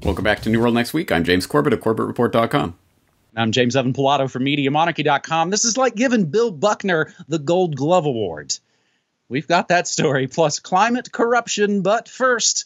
Welcome back to New World Next Week. I'm James Corbett of CorbettReport.com. I'm James Evan Pilato from MediaMonarchy.com. This is like giving Bill Buckner the Gold Glove Award. We've got that story, plus climate corruption. But first,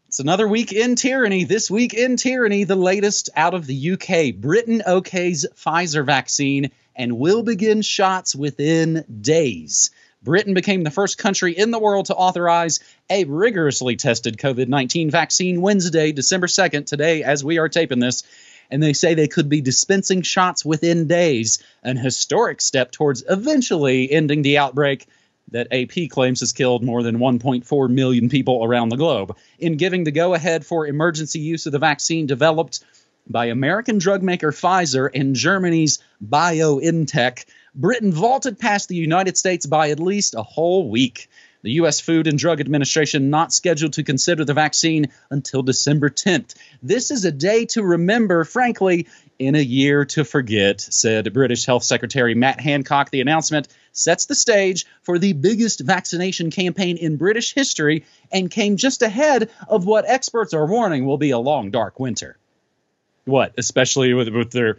it's another week in tyranny. This week in tyranny, the latest out of the UK. Britain okays Pfizer vaccine and will begin shots within days. Britain became the first country in the world to authorize a rigorously tested COVID-19 vaccine Wednesday, December 2nd, today as we are taping this. And they say they could be dispensing shots within days, an historic step towards eventually ending the outbreak that AP claims has killed more than 1.4 million people around the globe. In giving the go-ahead for emergency use of the vaccine developed by American drug maker Pfizer and Germany's BioNTech, Britain vaulted past the United States by at least a whole week. The U.S. Food and Drug Administration not scheduled to consider the vaccine until December 10th. This is a day to remember, frankly, in a year to forget, said British Health Secretary Matt Hancock. The announcement sets the stage for the biggest vaccination campaign in British history and came just ahead of what experts are warning will be a long, dark winter. What, especially with their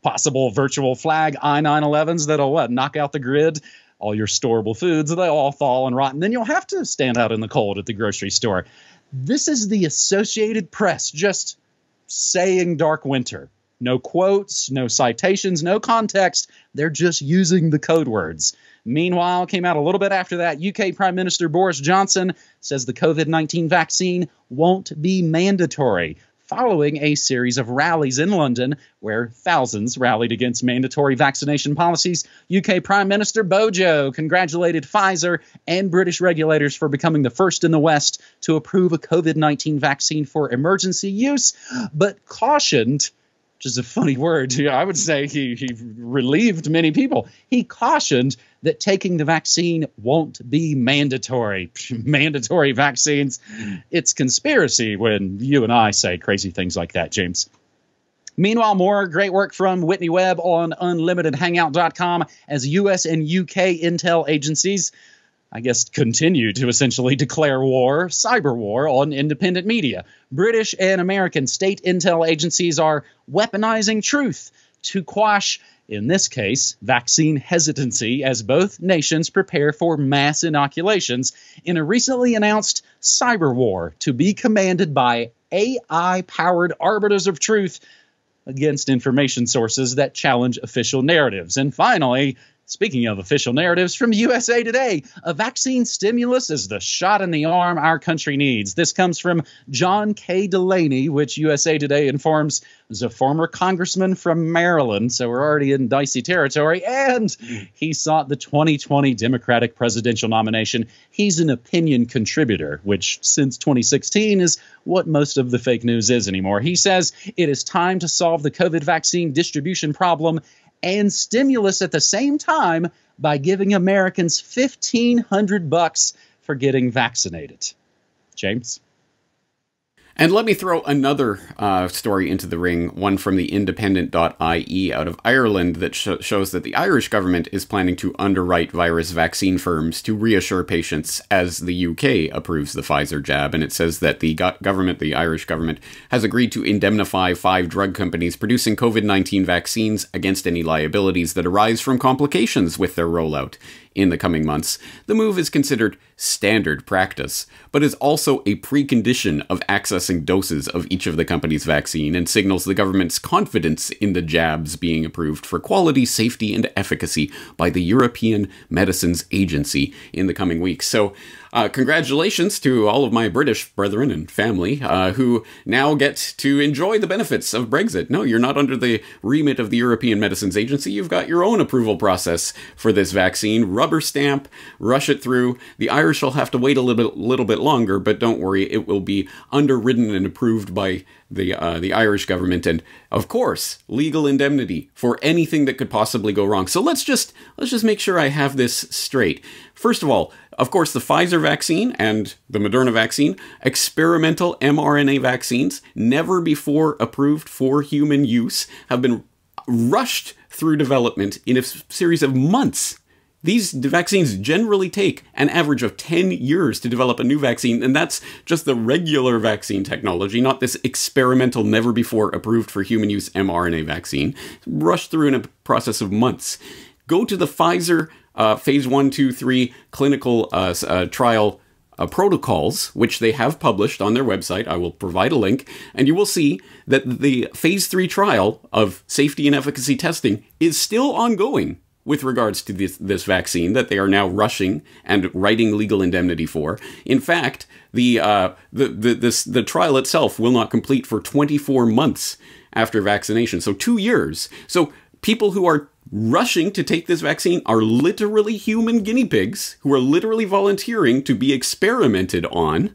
possible virtual flag I-911s that'll knock out the grid? All your storable foods, they'll all fall and rot, and then you'll have to stand out in the cold at the grocery store. This is the Associated Press just saying dark winter. No quotes, no citations, no context. They're just using the code words. Meanwhile, came out a little bit after that, UK Prime Minister Boris Johnson says the COVID-19 vaccine won't be mandatory, following a series of rallies in London where thousands rallied against mandatory vaccination policies. UK Prime Minister Bojo congratulated Pfizer and British regulators for becoming the first in the West to approve a COVID-19 vaccine for emergency use, but cautioned, which is a funny word, I would say he relieved many people. He cautioned that taking the vaccine won't be mandatory. Mandatory vaccines. It's conspiracy when you and I say crazy things like that, James. Meanwhile, more great work from Whitney Webb on UnlimitedHangout.com as U.S. and UK intel agencies, I guess, continue to essentially declare war, cyber war, on independent media. British and American state intel agencies are weaponizing truth to quash, in this case, vaccine hesitancy as both nations prepare for mass inoculations in a recently announced cyber war to be commanded by AI-powered arbiters of truth against information sources that challenge official narratives. And finally, speaking of official narratives, from USA Today, a vaccine stimulus is the shot in the arm our country needs. This comes from John K. Delaney, which USA Today informs is a former congressman from Maryland, so we're already in dicey territory, and he sought the 2020 Democratic presidential nomination. He's an opinion contributor, which since 2016 is what most of the fake news is anymore. He says it is time to solve the COVID vaccine distribution problem and stimulus at the same time by giving Americans $1,500 for getting vaccinated. James? And let me throw another story into the ring, one from the independent.ie out of Ireland that shows that the Irish government is planning to underwrite virus vaccine firms to reassure patients as the UK approves the Pfizer jab. And it says that the government, the Irish government, has agreed to indemnify 5 drug companies producing COVID-19 vaccines against any liabilities that arise from complications with their rollout in the coming months. The move is considered standard practice, but is also a precondition of accessing doses of each of the company's vaccine and signals the government's confidence in the jabs being approved for quality, safety, and efficacy by the European Medicines Agency in the coming weeks. So, congratulations to all of my British brethren and family who now get to enjoy the benefits of Brexit. No, you're not under the remit of the European Medicines Agency. You've got your own approval process for this vaccine. Rubber stamp, rush it through. The Irish will have to wait a little bit longer, but don't worry, it will be underwritten and approved by the Irish government, and of course, legal indemnity for anything that could possibly go wrong. So let's just make sure I have this straight. First of all, of course, the Pfizer vaccine and the Moderna vaccine, experimental mRNA vaccines, never before approved for human use, have been rushed through development in a series of months. These vaccines generally take an average of 10 years to develop a new vaccine, and that's just the regular vaccine technology, not this experimental, never-before-approved for human use mRNA vaccine. Rushed through in a process of months. Go to the Pfizer phase 1, 2, 3 clinical trial protocols, which they have published on their website. I will provide a link, and you will see that the phase 3 trial of safety and efficacy testing is still ongoing with regards to this vaccine that they are now rushing and writing legal indemnity for. In fact, the trial itself will not complete for 24 months after vaccination, so 2 years. So people who are rushing to take this vaccine are literally human guinea pigs who are literally volunteering to be experimented on.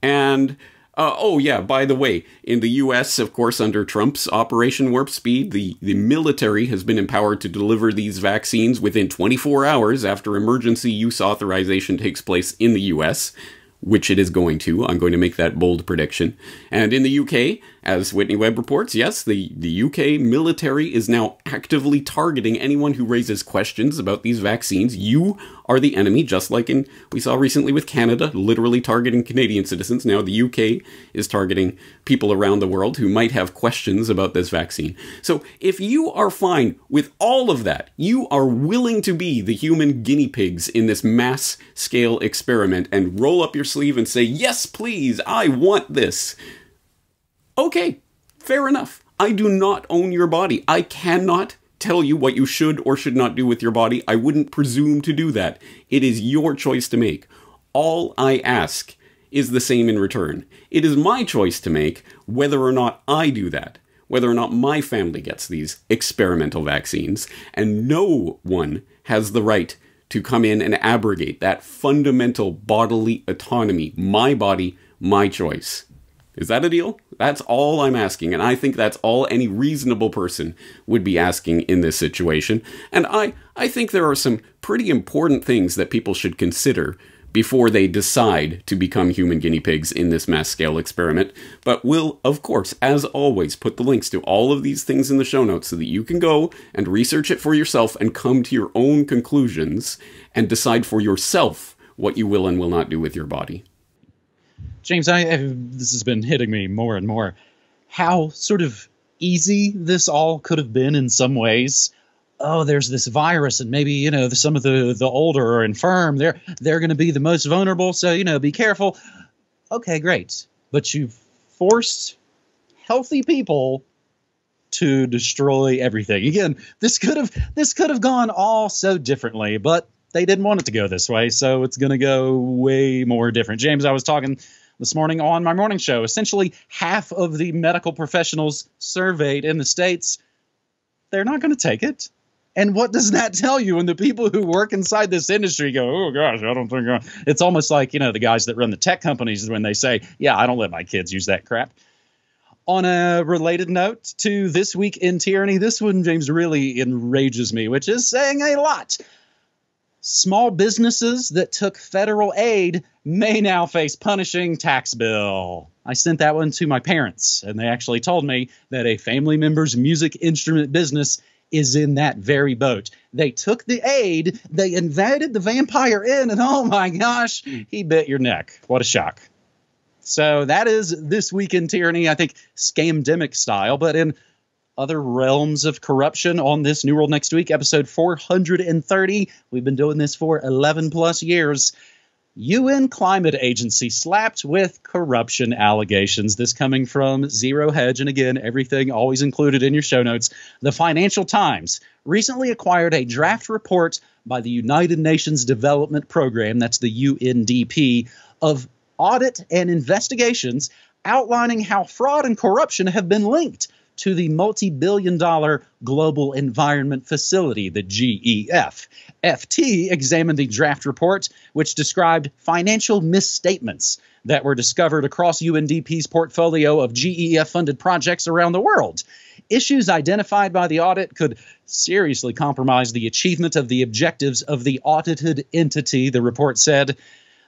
And oh yeah, by the way, in the US, of course, under Trump's Operation Warp Speed, the military has been empowered to deliver these vaccines within 24 hours after emergency use authorization takes place in the US, which it is going to. I'm going to make that bold prediction. And in the UK, as Whitney Webb reports, yes, the UK military is now actively targeting anyone who raises questions about these vaccines. You are the enemy, just like we saw recently with Canada, literally targeting Canadian citizens. Now the UK is targeting people around the world who might have questions about this vaccine. So if you are fine with all of that, you are willing to be the human guinea pigs in this mass scale experiment and roll up your sleeve and say, yes, please, I want this. Okay, fair enough. I do not own your body. I cannot tell you what you should or should not do with your body. I wouldn't presume to do that. It is your choice to make. All I ask is the same in return. It is my choice to make whether or not I do that, whether or not my family gets these experimental vaccines, and no one has the right to come in and abrogate that fundamental bodily autonomy. My body, my choice. Is that a deal? That's all I'm asking, and I think that's all any reasonable person would be asking in this situation. And I think there are some pretty important things that people should consider before they decide to become human guinea pigs in this mass-scale experiment. But we'll, of course, as always, put the links to all of these things in the show notes so that you can go and research it for yourself and come to your own conclusions and decide for yourself what you will and will not do with your body. James, this has been hitting me more and more. How sort of easy this all could have been in some ways. Oh, there's this virus, and maybe, some of the older or infirm, they're going to be the most vulnerable, so, be careful. Okay, great. But you've forced healthy people to destroy everything. Again, this could have gone all so differently, but they didn't want it to go this way, so it's going to go way more different. James, I was talking this morning on my morning show. Essentially, half of the medical professionals surveyed in the States, they're not going to take it. And what does that tell you when the people who work inside this industry go, oh, gosh, I don't think it's almost like, the guys that run the tech companies when they say, yeah, I don't let my kids use that crap. On a related note to This Week in Tyranny, this one, James, really enrages me, which is saying a lot. Small businesses that took federal aid may now face punishing tax bill. I sent that one to my parents, and they actually told me that a family member's music instrument business is in that very boat. They took the aid, they invited the vampire in, and oh my gosh, he bit your neck. What a shock. So that is This Week in Tyranny, I think scamdemic style, but in other realms of corruption on this New World Next Week, episode 430. We've been doing this for 11 plus years. UN Climate Agency slapped with corruption allegations. This coming from Zero Hedge. And again, everything always included in your show notes. The Financial Times recently acquired a draft report by the United Nations Development Program, that's the UNDP, of audit and investigations outlining how fraud and corruption have been linked to the multi-billion-dollar Global Environment Facility, the GEF. FT examined the draft report, which described financial misstatements that were discovered across UNDP's portfolio of GEF-funded projects around the world. Issues identified by the audit could seriously compromise the achievement of the objectives of the audited entity, the report said.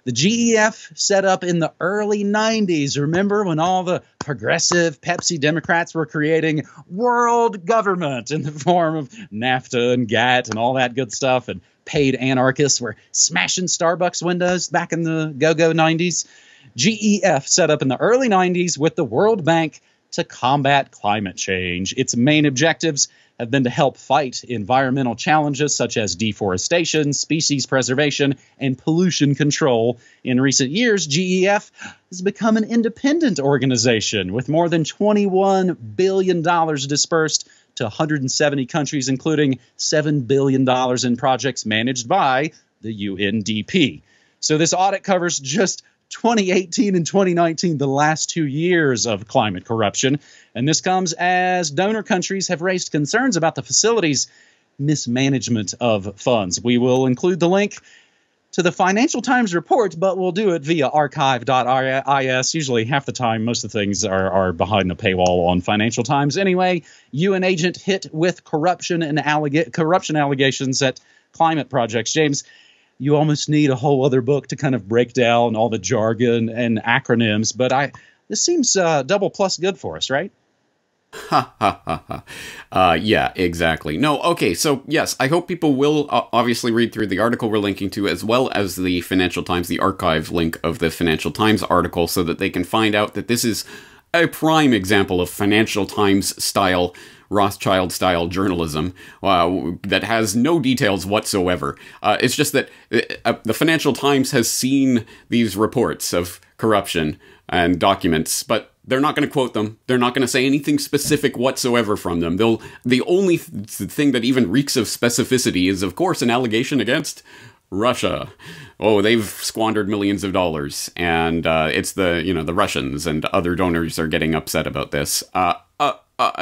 The GEF set up in the early 90s. Remember when all the progressive Pepsi Democrats were creating world government in the form of NAFTA and GATT and all that good stuff, and paid anarchists were smashing Starbucks windows back in the go-go 90s. GEF set up in the early 90s with the World Bank to combat climate change. Its main objectives have been to help fight environmental challenges such as deforestation, species preservation, and pollution control. In recent years, GEF has become an independent organization with more than $21 billion dispersed to 170 countries, including $7 billion in projects managed by the UNDP. So this audit covers just 2018 and 2019, the last 2 years of climate corruption. And this comes as donor countries have raised concerns about the facility's mismanagement of funds. We will include the link to the Financial Times report, but we'll do it via archive.is. Usually half the time, most of the things are behind the paywall on Financial Times. Anyway, UN agent hit with corruption allegations at climate projects. James, you almost need a whole other book to kind of break down all the jargon and acronyms, but this seems double plus good for us, right? Ha ha ha ha. Yeah, exactly. No, okay, so yes, I hope people will obviously read through the article we're linking to, as well as the Financial Times, the archive link of the Financial Times article, so that they can find out that this is a prime example of Financial Times style, Rothschild-style journalism that has no details whatsoever. It's just that the Financial Times has seen these reports of corruption and documents, but they're not going to quote them. They're not going to say anything specific whatsoever from them. The only thing that even reeks of specificity is, of course, an allegation against Russia. Oh, they've squandered millions of dollars, and it's the Russians and other donors are getting upset about this.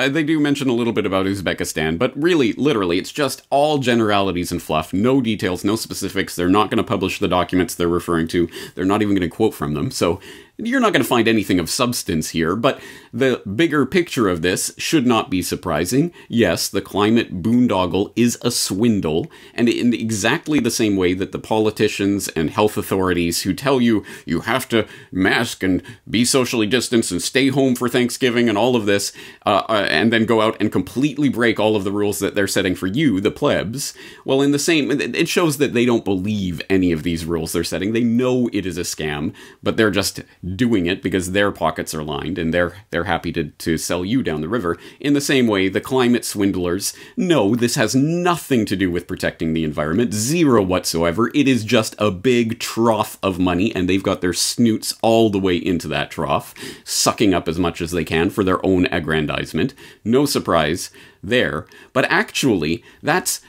They do mention a little bit about Uzbekistan, but really, literally, it's just all generalities and fluff. No details, no specifics. They're not going to publish the documents they're referring to. They're not even going to quote from them. So you're not going to find anything of substance here, but the bigger picture of this should not be surprising. Yes, the climate boondoggle is a swindle, and in exactly the same way that the politicians and health authorities who tell you you have to mask and be socially distanced and stay home for Thanksgiving and all of this, and then go out and completely break all of the rules that they're setting for you, the plebs. Well, in the same, it shows that they don't believe any of these rules they're setting. They know it is a scam, but they're just doing it because their pockets are lined and they're happy to sell you down the river. In the same way, the climate swindlers know this has nothing to do with protecting the environment, zero whatsoever. It is just a big trough of money, and they've got their snoots all the way into that trough, sucking up as much as they can for their own aggrandizement. No surprise there. But actually, that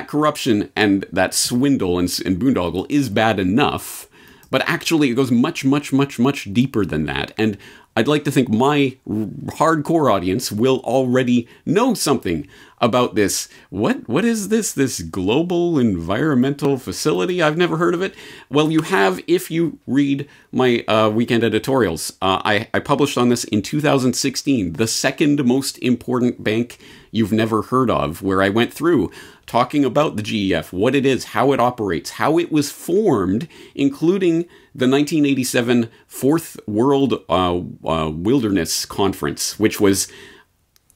corruption and that swindle and boondoggle is bad enough. But actually, it goes much, much, much, much deeper than that. And I'd like to think my hardcore audience will already know something about this. What is this? This global environmental facility? I've never heard of it. Well, you have if you read my weekend editorials. I published on this in 2016, the second most important bank you've never heard of, where I went through talking about the GEF, what it is, how it operates, how it was formed, including the 1987 Fourth World Wilderness Conference, which was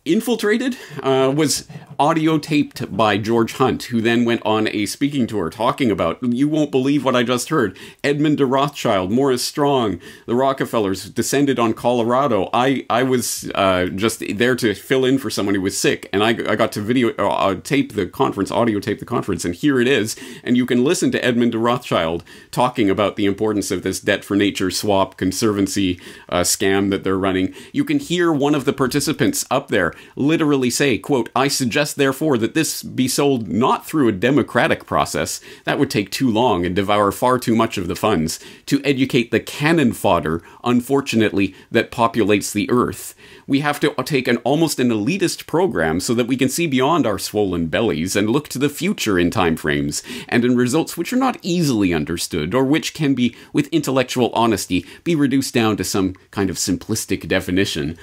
infiltrated, was audio taped by George Hunt, who then went on a speaking tour talking about, you won't believe what I just heard, Edmund de Rothschild, Morris Strong, the Rockefellers descended on Colorado. I was just there to fill in for someone who was sick, and I got to audio tape the conference, and here it is, and you can listen to Edmund de Rothschild talking about the importance of this debt for nature swap conservancy scam that they're running. You can hear one of the participants up there literally say, quote, "I suggest therefore that this be sold not through a democratic process, that would take too long and devour far too much of the funds, to educate the cannon fodder, unfortunately, that populates the earth. We have to take almost an elitist program so that we can see beyond our swollen bellies and look to the future in time frames, and in results which are not easily understood, or which can be, with intellectual honesty, be reduced down to some kind of simplistic definition."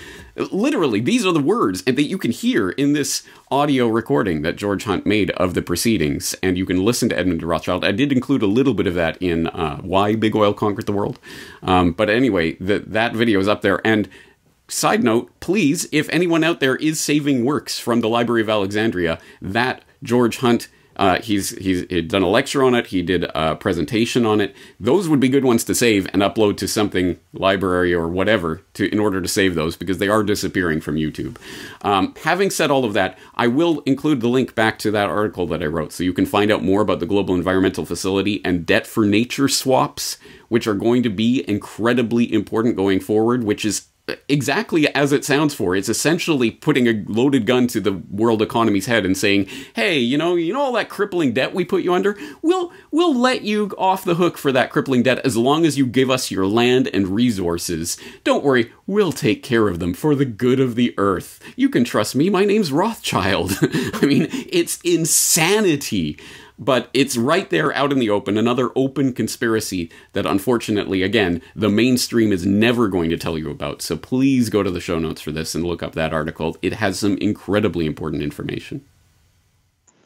Literally, these are the words that you can hear in this audio recording that George Hunt made of the proceedings, and you can listen to Edmund de Rothschild. I did include a little bit of that in Why Big Oil Conquered the World. But anyway, that video is up there, and side note, please, if anyone out there is saving works from the Library of Alexandria, that George Hunt He's done a lecture on it. He did a presentation on it. Those would be good ones to save and upload to something, library or whatever, in order to save those, because they are disappearing from YouTube. Having said all of that, I will include the link back to that article that I wrote, so you can find out more about the Global Environmental Facility and debt for nature swaps, which are going to be incredibly important going forward, which is exactly as it sounds for. It's essentially putting a loaded gun to the world economy's head and saying, hey, you know all that crippling debt we put you under? We'll let you off the hook for that crippling debt as long as you give us your land and resources. Don't worry, we'll take care of them for the good of the earth. You can trust me, my name's Rothschild. I mean, it's insanity. But it's right there out in the open, another open conspiracy that unfortunately, again, the mainstream is never going to tell you about. So please go to the show notes for this and look up that article. It has some incredibly important information.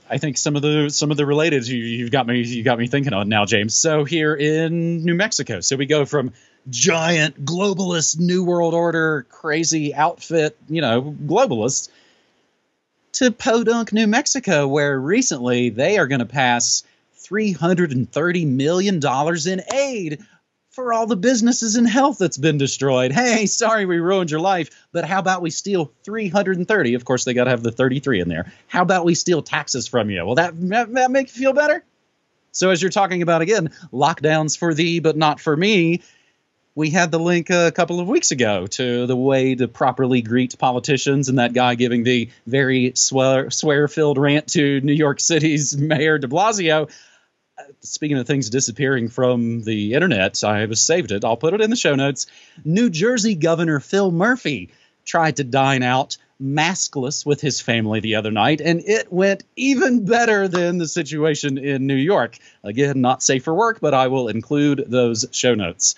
I think some of the related you've got me thinking on now, James. So here in New Mexico, so we go from giant globalist New World Order crazy outfit, globalists, to Podunk, New Mexico, where recently they are going to pass $330 million in aid for all the businesses and health that's been destroyed. Hey, sorry we ruined your life, but how about we steal 330? Of course, they got to have the 33 in there. How about we steal taxes from you? Will that make you feel better? So as you're talking about, again, lockdowns for thee, but not for me, we had the link a couple of weeks ago to the way to properly greet politicians, and that guy giving the very swear-filled rant to New York City's Mayor de Blasio. Speaking of things disappearing from the internet, I have saved it. I'll put it in the show notes. New Jersey Governor Phil Murphy tried to dine out maskless with his family the other night, and it went even better than the situation in New York. Again, not safe for work, but I will include those show notes.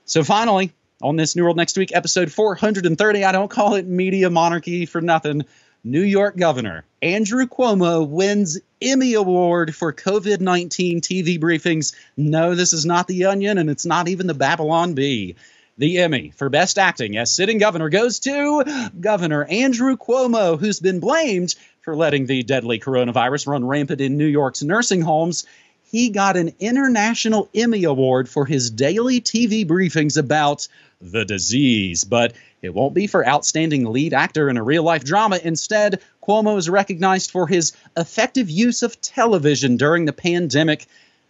So finally, on this New World Next Week, episode 430, I don't call it media monarchy for nothing. New York Governor Andrew Cuomo wins Emmy Award for COVID-19 TV briefings. No, this is not The Onion, and it's not even the Babylon Bee. The Emmy for Best Acting as Sitting Governor goes to Governor Andrew Cuomo, who's been blamed for letting the deadly coronavirus run rampant in New York's nursing homes. He got an International Emmy Award for his daily TV briefings about the disease, but it won't be for Outstanding Lead Actor in a Real-Life Drama. Instead, Cuomo is recognized for his effective use of television during the pandemic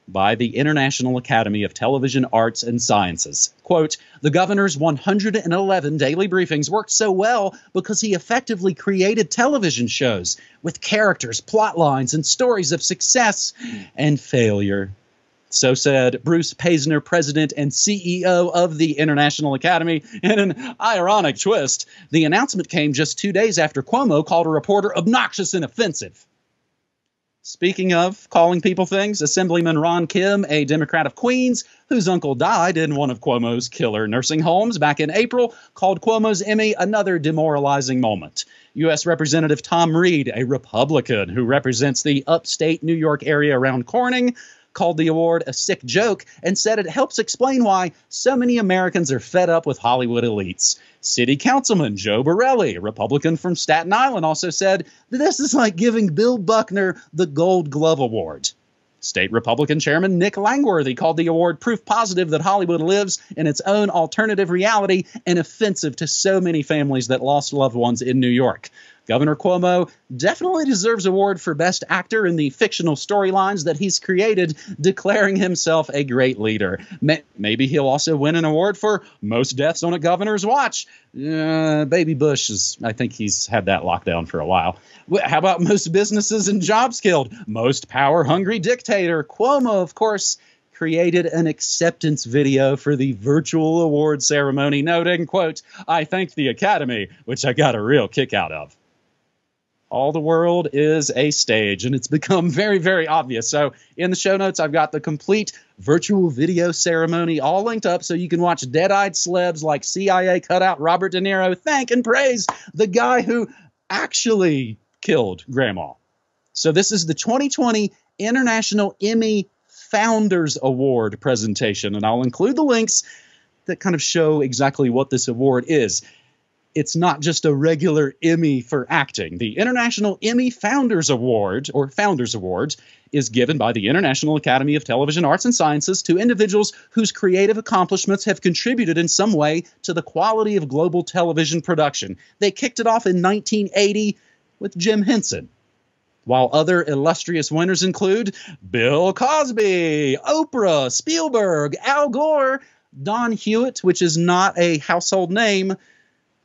by the International Academy of Television Arts and Sciences. Quote, the governor's 111 daily briefings worked so well because he effectively created television shows with characters, plot lines, and stories of success and failure. So said Bruce Paisner, president and CEO of the International Academy. In an ironic twist, the announcement came just 2 days after Cuomo called a reporter obnoxious and offensive. Speaking of calling people things, Assemblyman Ron Kim, a Democrat of Queens, whose uncle died in one of Cuomo's killer nursing homes back in April, called Cuomo's Emmy another demoralizing moment. U.S. Representative Tom Reed, a Republican who represents the upstate New York area around Corning, called the award a sick joke and said it helps explain why so many Americans are fed up with Hollywood elites. City Councilman Joe Borelli, a Republican from Staten Island, also said that this is like giving Bill Buckner the Gold Glove Award. State Republican Chairman Nick Langworthy called the award proof positive that Hollywood lives in its own alternative reality and offensive to so many families that lost loved ones in New York. Governor Cuomo definitely deserves an award for Best Actor in the fictional storylines that he's created, declaring himself a great leader. Maybe he'll also win an award for Most Deaths on a Governor's Watch. Baby Bush I think he's had that lockdown for a while. How about Most Businesses and Jobs Killed? Most Power-Hungry Dictator. Cuomo, of course, created an acceptance video for the virtual award ceremony, noting, quote, I thank the Academy, which I got a real kick out of. All the world is a stage, and it's become very, very obvious. So in the show notes, I've got the complete virtual video ceremony all linked up so you can watch dead-eyed celebs like CIA cutout Robert De Niro thank and praise the guy who actually killed Grandma. So this is the 2020 International Emmy Founders Award presentation, and I'll include the links that kind of show exactly what this award is. it's not just a regular Emmy for acting. The International Emmy Founders Award, or Founders Awards, is given by the International Academy of Television Arts and Sciences to individuals whose creative accomplishments have contributed in some way to the quality of global television production. They kicked it off in 1980 with Jim Henson, while other illustrious winners include Bill Cosby, Oprah, Spielberg, Al Gore, Don Hewitt, which is not a household name,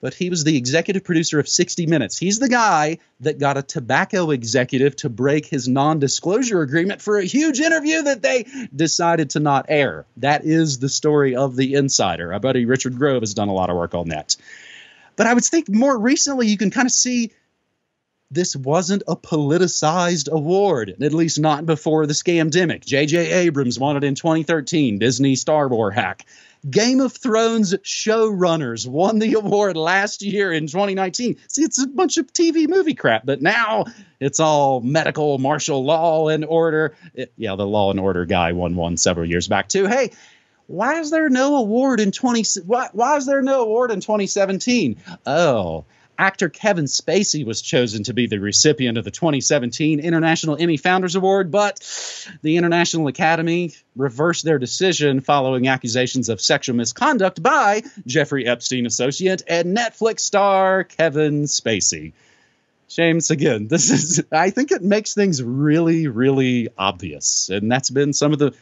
but he was the executive producer of 60 Minutes. He's the guy that got a tobacco executive to break his non-disclosure agreement for a huge interview that they decided to not air. That is the story of The Insider. Our buddy Richard Grove has done a lot of work on that. But I would think more recently you can kind of see this wasn't a politicized award, at least not before the scamdemic. J.J. Abrams won it in 2013, Disney Star Wars hack. Game of Thrones showrunners won the award last year in 2019. See, it's a bunch of TV movie crap, but now it's all medical, martial law and order. Yeah, the Law and Order guy won one several years back too. Hey, why is there no award in 2017? Oh, actor Kevin Spacey was chosen to be the recipient of the 2017 International Emmy Founders Award, but the International Academy reversed their decision following accusations of sexual misconduct by Jeffrey Epstein associate and Netflix star Kevin Spacey. James, again, I think it makes things really, really obvious, and that's been some of the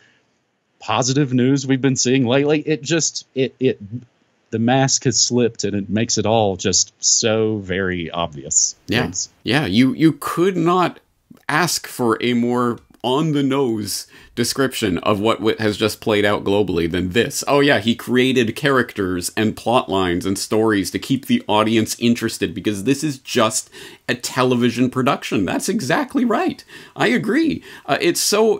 positive news we've been seeing lately. The mask has slipped, and it makes it all just so very obvious. Yeah, yeah. You could not ask for a more on-the-nose description of what has just played out globally than this. Oh yeah, he created characters and plot lines and stories to keep the audience interested because this is just a television production. That's exactly right. I agree. It's so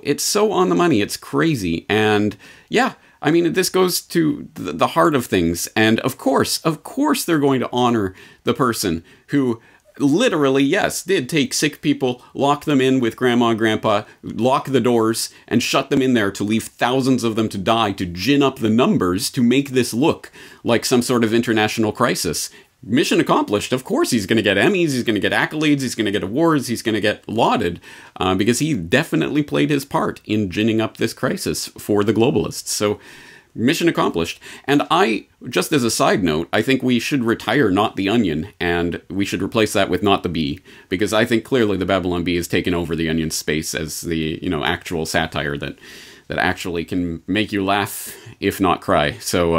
on the money. It's crazy. And yeah, I mean, this goes to the heart of things. And of course, they're going to honor the person who literally, yes, did take sick people, lock them in with grandma and grandpa, lock the doors, and shut them in there to leave thousands of them to die, to gin up the numbers, to make this look like some sort of international crisis. Mission accomplished. Of course he's going to get Emmys, he's going to get accolades, he's going to get awards, he's going to get lauded, because he definitely played his part in ginning up this crisis for the globalists. So, mission accomplished. And just as a side note, I think we should retire Not the Onion, and we should replace that with Not the Bee, because I think clearly the Babylon Bee has taken over the Onion's space as the, actual satire that actually can make you laugh, if not cry. So,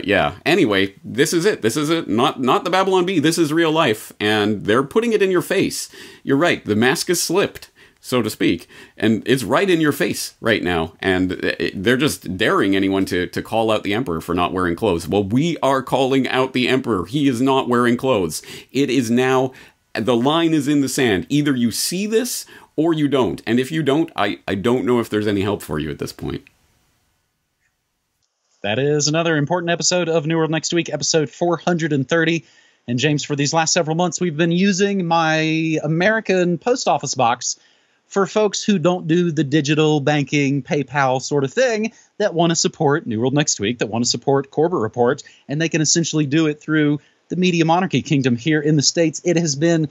yeah. Anyway, this is it. This is it. Not the Babylon Bee. This is real life, and they're putting it in your face. You're right. The mask is slipped, so to speak, and it's right in your face right now, and they're just daring anyone to call out the Emperor for not wearing clothes. Well, we are calling out the Emperor. He is not wearing clothes. It is now, the line is in the sand. Either you see this or you don't. And if you don't, I don't know if there's any help for you at this point. That is another important episode of New World Next Week, episode 430. And James, for these last several months, we've been using my American post office box for folks who don't do the digital banking, PayPal sort of thing, that want to support New World Next Week, that want to support Corbett Report, and they can essentially do it through the Media Monarchy Kingdom here in the States. It has been,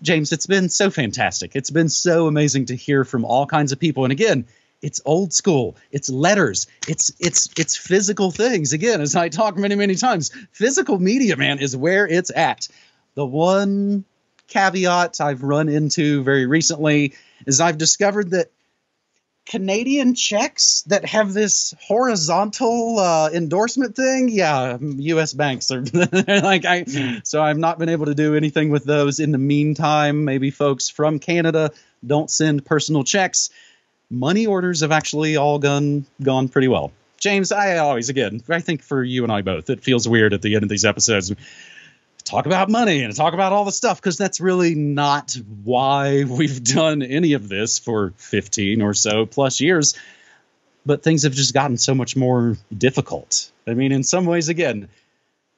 James, it's been so fantastic. It's been so amazing to hear from all kinds of people. And again, it's old school. It's letters. It's physical things. Again, as I talk many, many times, physical media, man, is where it's at. The one caveat I've run into very recently is I've discovered that Canadian checks that have this horizontal endorsement thing, yeah, U.S. banks are so I've not been able to do anything with those in the meantime. Maybe folks from Canada don't send personal checks. Money orders have actually all gone pretty well. James, I think for you and I both, it feels weird at the end of these episodes talk about money and talk about all the stuff, because that's really not why we've done any of this for 15 or so plus years. But things have just gotten so much more difficult. I mean, in some ways, again,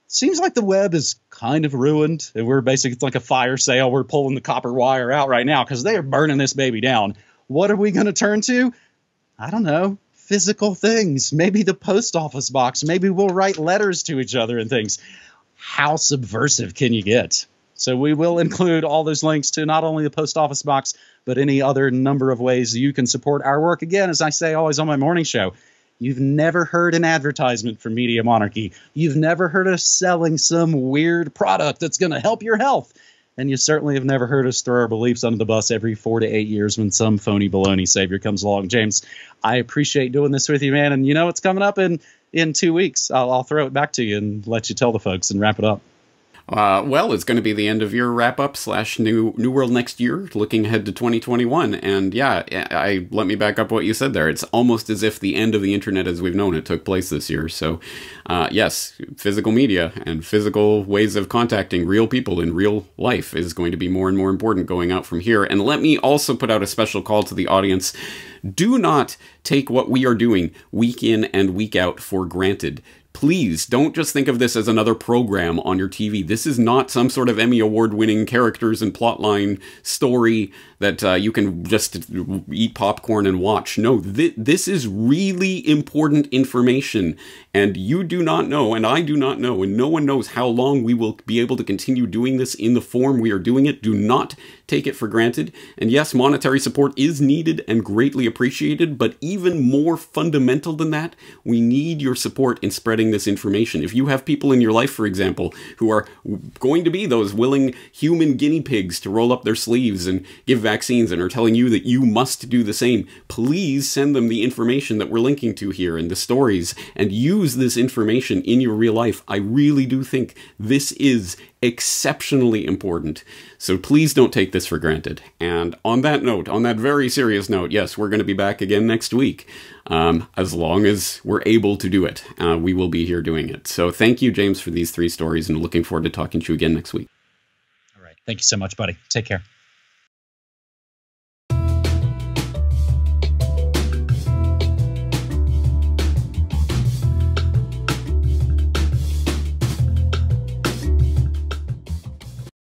seems like the web is kind of ruined. We're basically, it's like a fire sale. We're pulling the copper wire out right now because they are burning this baby down. What are we going to turn to? I don't know. Physical things. Maybe the post office box. Maybe we'll write letters to each other and things. how subversive can you get? So we will include all those links to not only the post office box, but any other number of ways you can support our work. Again, as I say always on my morning show, you've never heard an advertisement from Media Monarchy. You've never heard us selling some weird product that's going to help your health. And you certainly have never heard us throw our beliefs under the bus every 4 to 8 years when some phony baloney savior comes along. James, I appreciate doing this with you, man. And you know what's coming up in 2 weeks. I'll throw it back to you and let you tell the folks and wrap it up. Well, it's going to be the end of year wrap-up / New World Next Year, looking ahead to 2021. And yeah, let me back up what you said there. It's almost as if the end of the internet as we've known it took place this year. So yes, physical media and physical ways of contacting real people in real life is going to be more and more important going out from here. And let me also put out a special call to the audience. Do not take what we are doing week in and week out for granted. Please don't just think of this as another program on your TV. This is not some sort of Emmy award-winning characters and plotline story that you can just eat popcorn and watch. No, this is really important information, and you do not know, and I do not know, and no one knows how long we will be able to continue doing this in the form we are doing it. Do not take it for granted. And yes, monetary support is needed and greatly appreciated, but even more fundamental than that, we need your support in spreading this information. If you have people in your life, for example, who are going to be those willing human guinea pigs to roll up their sleeves and give vaccines and are telling you that you must do the same, please send them the information that we're linking to here and the stories, and use this information in your real life. I really do think this is exceptionally important. So please don't take this for granted. And on that note, on that very serious note, yes, we're going to be back again next week. As long as we're able to do it, we will be here doing it. So thank you, James, for these 3 stories, and looking forward to talking to you again next week. All right. Thank you so much, buddy. Take care.